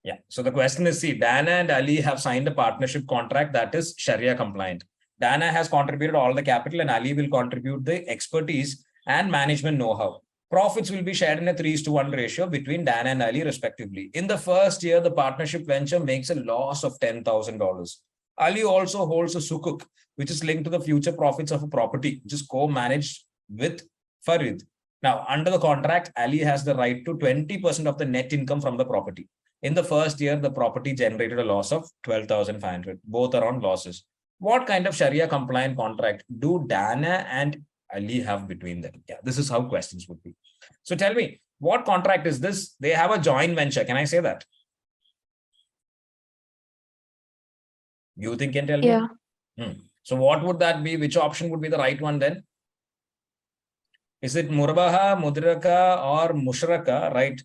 Yeah. So the question is, see, Dana and Ali have signed a partnership contract that is Sharia compliant. Dana has contributed all the capital and Ali will contribute the expertise and management know-how. Profits will be shared in a 3:1 ratio between Dana and Ali respectively. In the first year, the partnership venture makes a loss of $10,000. Ali also holds a sukuk, which is linked to the future profits of a property, which is co-managed with Farid. Now, under the contract, Ali has the right to 20% of the net income from the property. In the first year, the property generated a loss of 12,500. Both are on losses. What kind of Sharia compliant contract do Dana and Ali have between them? Yeah, this is how questions would be. So tell me, what contract is this? They have a joint venture. Can I say that? You think can tell me? Yeah. So what would that be? Which option would be the right one then? Is it Murbaha, Mudraka, or Mushraka, right?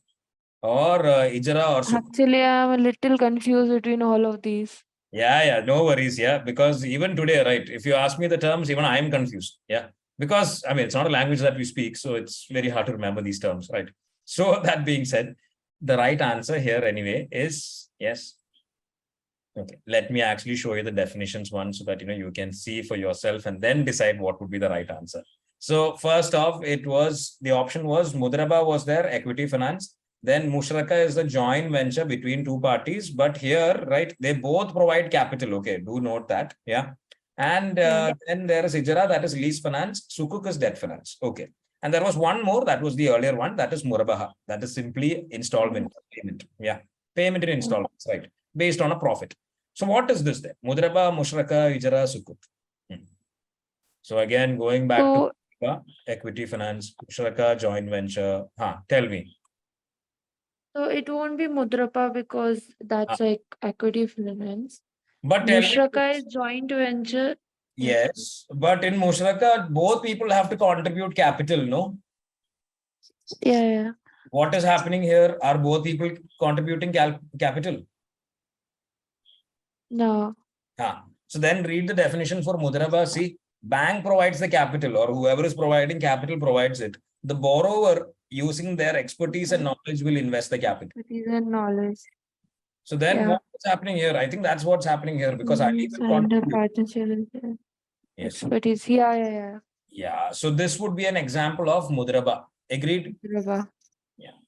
Or Ijra or Sukuk? Actually, I'm a little confused between all of these. Yeah, no worries. Yeah, because even today, right, if you ask me the terms, even I am confused. Yeah, because I mean, it's not a language that we speak, so it's very hard to remember these terms, right? So that being said, the right answer here anyway is yes. Okay, let me actually show you the definitions one so that you can see for yourself and then decide what would be the right answer. So first off, the option was Mudraba was there, equity finance. Then Mushraka is the joint venture between two parties. But here, right, they both provide capital. Okay, do note that. Yeah. And then there is Ijara, that is lease finance. Sukuk is debt finance. Okay. And there was one more, that was the earlier one, that is Murabaha. That is simply installment payment. Yeah. Payment in installments, right? Based on a profit. So what is this then? Mudraba, Mushraka, Ijara, Sukuk. So again, going back to equity finance, Mushraka, joint venture. Tell me. So it won't be Mudrapa because that's like equity finance. But Mushraka is joint venture. Yes, but in Mushraka, both people have to contribute capital, no? Yeah. What is happening here? Are both people contributing capital? No. So then read the definition for Mudraba. See, bank provides the capital or whoever is providing capital provides it. The borrower using their expertise and knowledge will invest the capital. Expertise and knowledge. So then what's happening here? I think that's what's happening here because I will contribute. Yes. Expertise. Yeah. Yeah. So this would be an example of Mudraba. Agreed? Mudraba.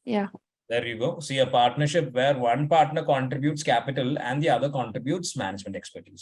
Yeah. There you go. See, a partnership where one partner contributes capital and the other contributes management expertise.